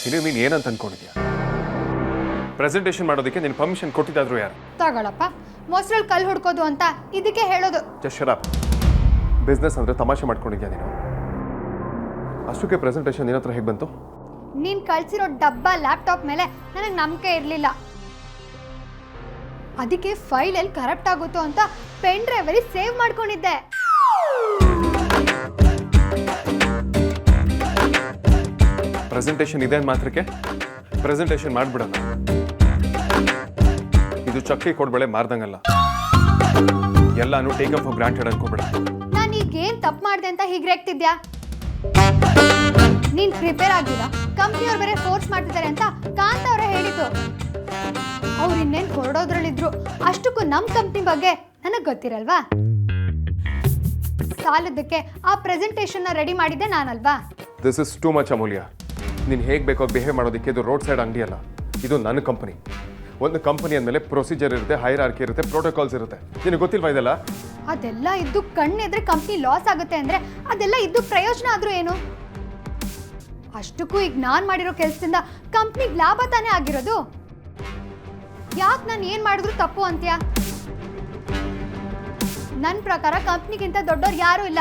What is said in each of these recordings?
ಇನ್ನು ನೀನು ಏನಂತ ಅನ್ಕೊಂಡಿದ್ಯಾ? ಪ್ರೆಸೆಂಟೇಷನ್ ಮಾಡೋದಕ್ಕೆ ನೀನು ಪರ್ಮಿಷನ್ ಕೊಟ್ಟಿದ್ದಾದ್ರು ಯಾರು? ತಗೊಳಪ್ಪ, ಮೊಸರಲ್ಲಿ ಕಲ್ಲು ಹುಡ್ಕೋದು ಅಂತ ಇದಕ್ಕೆ ಹೇಳೋದು. Just shut up. ಬಿಸ್ನೆಸ್ ಅಂದರೆ ತಮಾಷೆ ಮಾಡ್ಕೊಂಡಿದ್ಯಾ ನೀನು? ಅಷ್ಟಕ್ಕೆ ಪ್ರೆಸೆಂಟೇಷನ್ ನಿನ್ನ ಹತ್ರ ಹೇಗೆ ಬಂತು? ನೀನು ಕಳ್ಸಿರೋ ಡಬ್ಬ ಲ್ಯಾಪ್ಟಾಪ್ ಮೇಲೆ ನನಗೆ ನಂಬಿಕೆ ಇರಲಿಲ್ಲ. ಅದಕ್ಕೆ ಫೈಲಲ್ಲಿ ಕರಪ್ಟ್ ಆಗುತ್ತೋ ಅಂತ ಪೆನ್ ಡ್ರೈವಲ್ಲಿ ಸೇವ್ ಮಾಡ್ಕೊಂಡಿದ್ದೆ. ಪ್ರೆಸೆಂಟೇಷನ್ ಇದೆ ಮಾತ್ರಕ್ಕೆ ಪ್ರೆಸೆಂಟೇಷನ್ ಮಾಡ್ಬಿಡೋಣ. ಇದು ಚಕ್ಕಿ ಕೊಡ್ಬೇಳೆ ಮಾರ್ದಂಗಲ್ಲ. ಎಲ್ಲಾನು ಟೇಕ್ ಅಪ್ ಫಾರ್ ಗ್ರಾಂಟೆಡ್ ಅನ್ಕೋಬೇಡ. ನಾನು ಈಗ ಏನು ತಪ್ಪು ಮಾಡಿದೆ ಅಂತ ಹೀಗೆ ರೇಗ್ತಿದ್ಯಾ? ನೀನು ಪ್ರಿಪೇರ್ ಆಗಿಲ್ಲ, ಕಂಪ್ನಿಯವ್ರು ಬೇರೆ ಫೋರ್ಸ್ ಮಾಡ್ತಿದ್ದಾರೆ ಅಂತ ಕಾಂತ ಅವರೇ ಹೇಳಿದ್ದು. ಅವ್ರು ಇನ್ನೇನು ಹೊರಡೋದ್ರಲ್ಲಿದ್ರು. ಅಷ್ಟಕ್ಕೂ ನಮ್ಮ ಕಂಪ್ನಿ ಬಗ್ಗೆ ನನಗೆ ಗೊತ್ತಿರಲ್ವಾ? ಸಾಲದಕ್ಕೆ ಆ ಪ್ರೆಸೆಂಟೇಷನ್ನ ರೆಡಿ ಮಾಡಿದ್ದೆ ನಾನಲ್ವಾ? ದಿಸ್ ಇಸ್ ಟೂ ಮಚ್ ಅಮೂಲ್ಯ. ನೀನು ಹೇಗೆ ಬೇಕೋ ಬಿಹೇವ್ ಮಾಡೋದಕ್ಕೆ ಇದು ರೋಡ್ ಸೈಡ್ ಅಂಗಡಿ ಅಲ್ಲ, ಇದು ನನ್ನ ಕಂಪನಿ. ಒಂದು ಕಂಪನಿ ಅಂದಮೇಲೆ ಪ್ರೊಸೀಜರ್ ಇರುತ್ತೆ, ಹೈರಾರ್ಕಿ ಇರುತ್ತೆ, ಪ್ರೋಟೋಕಾಲ್ಸ್ ಇರುತ್ತೆ. ನಿನಗೆ ಗೊತ್ತಿಲ್ವಾ ಇದೆಲ್ಲ? ಅದೆಲ್ಲ ಇದ್ದು ಕಣ್ಣಿದ್ರೆ ಕಂಪ್ನಿ ಲಾಸ್ ಆಗುತ್ತೆ ಅಂದರೆ ಅದೆಲ್ಲ ಇದ್ದು ಪ್ರಯೋಜನ ಆದರೂ ಏನು? ಅಷ್ಟಕ್ಕೂ ಈಗ ನಾನು ಮಾಡಿರೋ ಕೆಲಸದಿಂದ ಕಂಪ್ನಿಗೆ ಲಾಭ ತಾನೇ ಆಗಿರೋದು. ಯಾಕೆ ನಾನು ಏನು ಮಾಡಿದ್ರು ತಪ್ಪು ಅಂತ್ಯಾ? ನನ್ನ ಪ್ರಕಾರ ಕಂಪ್ನಿಗಿಂತ ದೊಡ್ಡವ್ರು ಯಾರೂ ಇಲ್ಲ.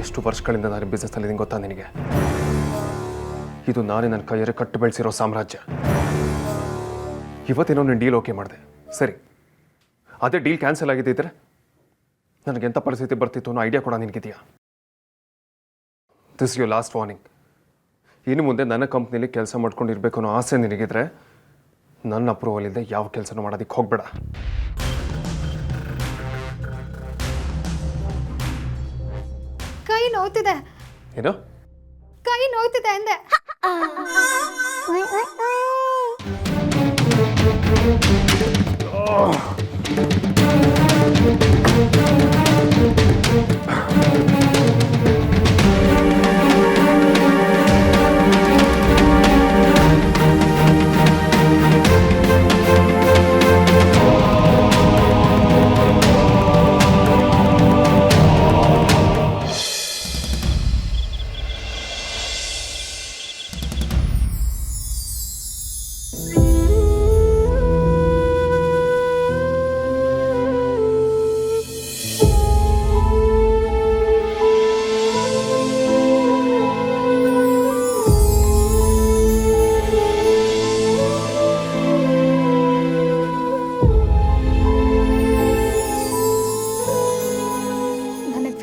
ಎಷ್ಟು ವರ್ಷಗಳಿಂದ ನಾನು ಬಿಸ್ನೆಸ್ನಲ್ಲಿ ಇದೀನಿ ಗೊತ್ತಾ ನಿನಗೆ? ಇದು ನಾನೇ ನನ್ನ ಕೈಯರೆ ಕಟ್ಟು ಬೆಳೆಸಿರೋ ಸಾಮ್ರಾಜ್ಯ. ಇವತ್ತೇನೋ ನೀನು ಡೀಲ್ ಓಕೆ ಮಾಡಿದೆ, ಸರಿ. ಅದೇ ಡೀಲ್ ಕ್ಯಾನ್ಸಲ್ ಆಗಿದ್ದಿದ್ರೆ ನನಗೆಂಥ ಪರಿಸ್ಥಿತಿ ಬರ್ತಿತ್ತು ಅನ್ನೋ ಐಡಿಯಾ ಕೂಡ ನಿನಗಿದೆಯಾ? This you last warning. ಇನ್ನು ಮುಂದೆ ನನ್ನ ಕಂಪ್ನಿಲಿ ಕೆಲಸ ಮಾಡ್ಕೊಂಡಿರ್ಬೇಕು ಅನ್ನೋ ಆಸೆ ನಿನಗಿದ್ರೆ ನನ್ನ ಅಪ್ರೂವಲ್ ಇಲ್ಲದೆ ಯಾವ ಕೆಲಸನೂ ಮಾಡೋದಕ್ಕೆ ಹೋಗ್ಬೇಡ. ಕೈ ನೋವ್ತಿದೆ. ಏನು? ಕೈ ನೋವ್ತಿದೆ ಅಂದೆ.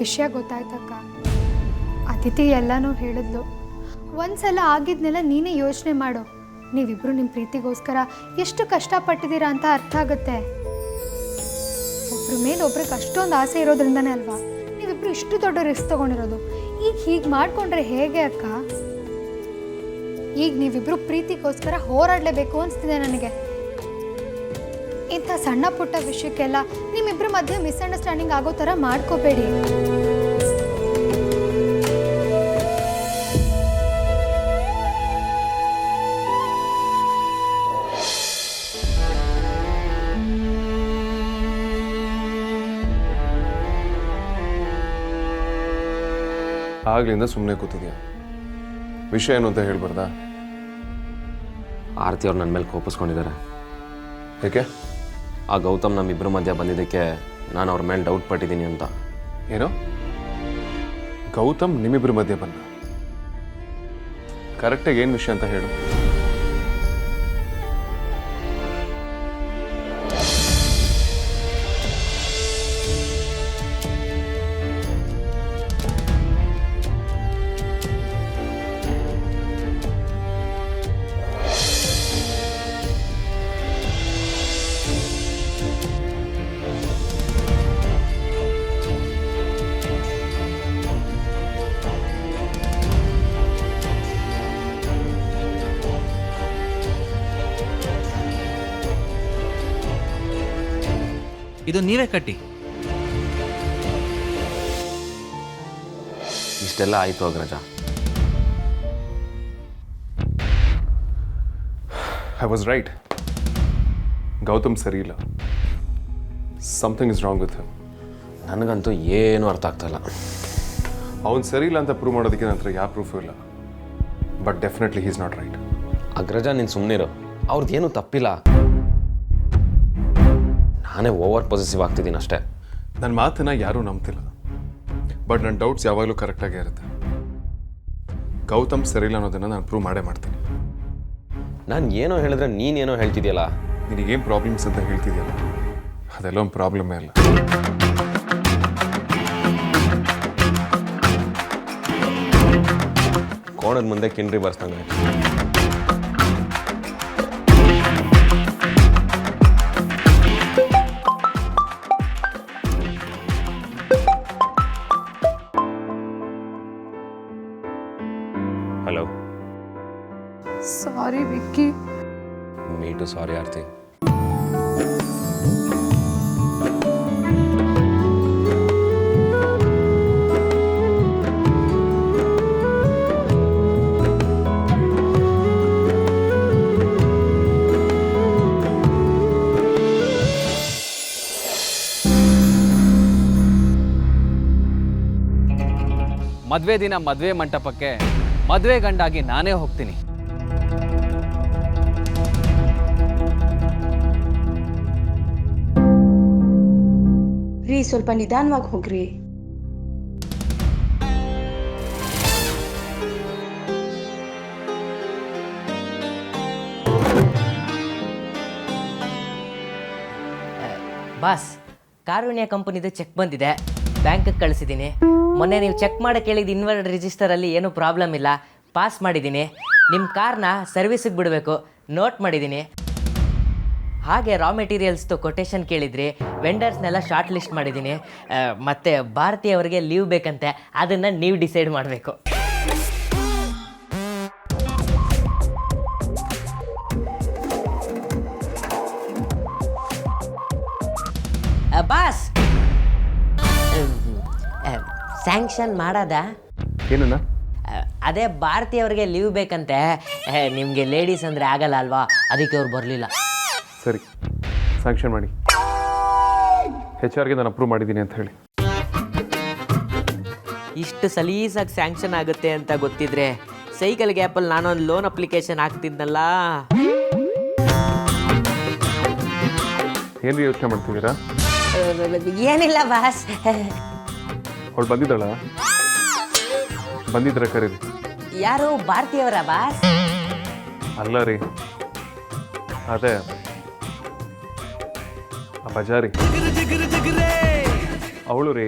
ವಿಷಯ ಗೊತ್ತಾಯ್ತಕ್ಕ. ಅತಿಥಿ ಎಲ್ಲನೂ ಹೇಳಿದ್ಲು. ಒಂದ್ಸಲ ಆಗಿದ್ನೆಲ್ಲ ನೀನೇ ಯೋಚನೆ ಮಾಡು. ನೀವಿಬ್ರು ನಿಮ್ಮ ಪ್ರೀತಿಗೋಸ್ಕರ ಎಷ್ಟು ಕಷ್ಟಪಟ್ಟಿದ್ದೀರಾ ಅಂತ ಅರ್ಥ ಆಗುತ್ತೆ. ಒಬ್ರ ಮೇಲೆ ಒಬ್ರಿಗೆ ಅಷ್ಟೊಂದು ಆಸೆ ಇರೋದ್ರಿಂದನೇ ಅಲ್ವಾ ನೀವಿಬ್ರು ಇಷ್ಟು ದೊಡ್ಡ ರಿಸ್ಕ್ ತಗೊಂಡಿರೋದು. ಈಗ ಹೀಗೆ ಮಾಡ್ಕೊಂಡ್ರೆ ಹೇಗೆ ಅಕ್ಕ? ಈಗ ನೀವಿಬ್ರು ಪ್ರೀತಿಗೋಸ್ಕರ ಹೋರಾಡಲೇಬೇಕು ಅನಿಸ್ತಿದೆ ನನಗೆ. ಇಂಥ ಸಣ್ಣ ಪುಟ್ಟ ವಿಷಯಕ್ಕೆಲ್ಲ ನಿಮ್ಮಿಬ್ಬರ ಮಧ್ಯೆ ಮಿಸ್ಅಂಡರ್ಸ್ಟ್ಯಾಂಡಿಂಗ್ ಆಗೋ ಥರ ಮಾಡ್ಕೋಬೇಡಿ. ಆಗ್ಲಿಂದ ಸುಮ್ಮನೆ ಕೂತಿದ್ಯಾ? ವಿಷಯ ಏನು ಅಂತ ಹೇಳ್ಬಾರ್ದಾ? ಆರತಿ ಅವ್ರು ನನ್ನ ಮೇಲೆ ಕೋಪಿಸ್ಕೊಂಡಿದ್ದಾರೆ. ಏಕೆ? ಆ ಗೌತಮ್ ನಮ್ಮಿಬ್ಬರ ಮಧ್ಯ ಬಂದಿದ್ದಕ್ಕೆ ನಾನು ಅವ್ರ ಮೇಲೆ ಡೌಟ್ ಪಟ್ಟಿದ್ದೀನಿ ಅಂತ. ಏನು? ಗೌತಮ್ ನಿಮ್ಮಿಬ್ಬರ ಮಧ್ಯೆ ಬಂದ? ಕರೆಕ್ಟಾಗಿ ಏನು ವಿಷಯ ಅಂತ ಹೇಳು. ಇದು ನೀವೇ ಕಟ್ಟಿ. ಇಷ್ಟೆಲ್ಲ ಆಯಿತು Agraja. I was right. Gautam ಸರಿ ಇಲ್ಲ. Something is wrong with him. ನನಗಂತೂ ಏನೂ ಅರ್ಥ ಆಗ್ತಾಯಿಲ್ಲ. ಅವ್ನು ಸರಿ ಇಲ್ಲ ಅಂತ ಪ್ರೂವ್ ಮಾಡೋದಕ್ಕೆ ನನ್ನ ಹತ್ರ ಯಾವ ಪ್ರೂಫು ಇಲ್ಲ. But definitely he's not right. Agraja ನೀನು ಸುಮ್ಮನಿರು, ಅವ್ರದ್ದೇನೂ ತಪ್ಪಿಲ್ಲ. ನಾನೇ ಓವರ್ ಪೊಸೆಸಿವ್ ಆಗ್ತಿದ್ದೀನಿ ಅಷ್ಟೇ. ನನ್ನ ಮಾತನ್ನ ಯಾರೂ ನಂಬ್ತಿಲ್ಲ. ಬಟ್ ನನ್ನ ಡೌಟ್ಸ್ ಯಾವಾಗಲೂ ಕರೆಕ್ಟಾಗೇ ಇರುತ್ತೆ. ಗೌತಮ್ ಸರಿಯಿಲ್ಲ ಅನ್ನೋದನ್ನು ನಾನು ಪ್ರೂವ್ ಮಾಡೇ ಮಾಡ್ತೀನಿ. ನಾನು ಏನೋ ಹೇಳಿದ್ರೆ ನೀನೇನೋ ಹೇಳ್ತಿದ್ಯಲ್ಲ. ನಿನಗೇನು ಪ್ರಾಬ್ಲಮ್ಸ್ ಅಂತ ಹೇಳ್ತಿದ್ಯಲ್ಲ, ಅದೆಲ್ಲ ಒಂದು ಪ್ರಾಬ್ಲಮ್ಮೇ ಅಲ್ಲ. ಕೋಣದ ಮುಂದೆ ಕಿಂಡ್ರಿ ಬರ್ಸ್ದಂಗೆ. ಹಲೋ. ಸಾರಿ ವಿಕ್ಕಿ. ಮೀಟು ಸಾರಿ ಆರ್ತಿ. ಮದುವೆ ದಿನ ಮದುವೆ ಮಂಟಪಕ್ಕೆ ಮದುವೆ ಗಂಡಾಗಿ ನಾನೇ ಹೋಗ್ತೀನಿ. ರೀ ಸ್ವಲ್ಪ ನಿಧಾನವಾಗಿ ಹೋಗ್ರಿ. ಬಾಸ್, ಕಾರುಣ್ಯ ಕಂಪನಿದು ಚೆಕ್ ಬಂದಿದೆ, ಬ್ಯಾಂಕಿಗೆ ಕಳಿಸಿದ್ದೀನಿ. ಮೊನ್ನೆ ನೀವು ಚೆಕ್ ಮಾಡಕ್ಕೆ ಹೇಳಿದ ಇನ್ವಾಲ್ಡ್ ರಿಜಿಸ್ಟರಲ್ಲಿ ಏನೂ ಪ್ರಾಬ್ಲಮ್ ಇಲ್ಲ, ಪಾಸ್ ಮಾಡಿದ್ದೀನಿ. ನಿಮ್ಮ ಕಾರ್ನ ಸರ್ವಿಸಿಗೆ ಬಿಡಬೇಕು, ನೋಟ್ ಮಾಡಿದ್ದೀನಿ. ಹಾಗೆ ರಾ ಮೆಟೀರಿಯಲ್ಸ್ದು ಕೊಟೇಶನ್ ಕೇಳಿದ್ರಿ, ವೆಂಡರ್ಸ್ನೆಲ್ಲ ಶಾರ್ಟ್ ಲಿಸ್ಟ್ ಮಾಡಿದ್ದೀನಿ. ಮತ್ತು ಭಾರತಿ ಅವರಿಗೆ ಲೀವ್ ಬೇಕಂತೆ, ಅದನ್ನು ನೀವು ಡಿಸೈಡ್ ಮಾಡಬೇಕು. ಬಾಸ್, ಸ್ಯಾಂಕ್ಷನ್ ಮಾಡೋದ? ಏನನ್ನ? ಅದೇ ಭಾರತಿ ಅವರಿಗೆ ಲೀವ್ ಬೇಕಂತೆ. ನಿಮಗೆ ಲೇಡೀಸ್ ಅಂದರೆ ಆಗಲ್ಲ ಅಲ್ವಾ, ಅದಕ್ಕೆ ಅವ್ರು ಬರಲಿಲ್ಲ. ಸರಿ, ಸ್ಯಾಂಕ್ಷನ್ ಮಾಡಿ. HR ಗೆ ನಾನು ಅಪ್ರೂವ್ ಮಾಡಿದ್ದೀನಿ ಅಂತ ಹೇಳಿ. ಇಷ್ಟು ಸಲೀಸಾಗಿ ಸ್ಯಾಂಕ್ಷನ್ ಆಗುತ್ತೆ ಅಂತ ಗೊತ್ತಿದ್ರೆ ಸೈಕಲ್ ಗ್ಯಾಪಲ್ಲಿ ನಾನೊಂದು ಲೋನ್ ಅಪ್ಲಿಕೇಶನ್ ಹಾಕ್ತಿದ್ನಲ್ಲ. ಏನು ಯೋಚನೆ ಮಾಡ್ತಿದ್ದೀರಾ? ಏನಿಲ್ಲ ಬಾಸ್. ಅವಳು ಬಂದಿದ್ದಾಳ? ಬಂದಿದ್ರೆ ಕರೀರಿ. ಯಾರು, ಭಾರತೀಯವರ ಬಾಸ್? ಅಲ್ಲ ರೀ, ಅದೇ ಆ ಬಜಾರಿ ಅವಳು ರೀ.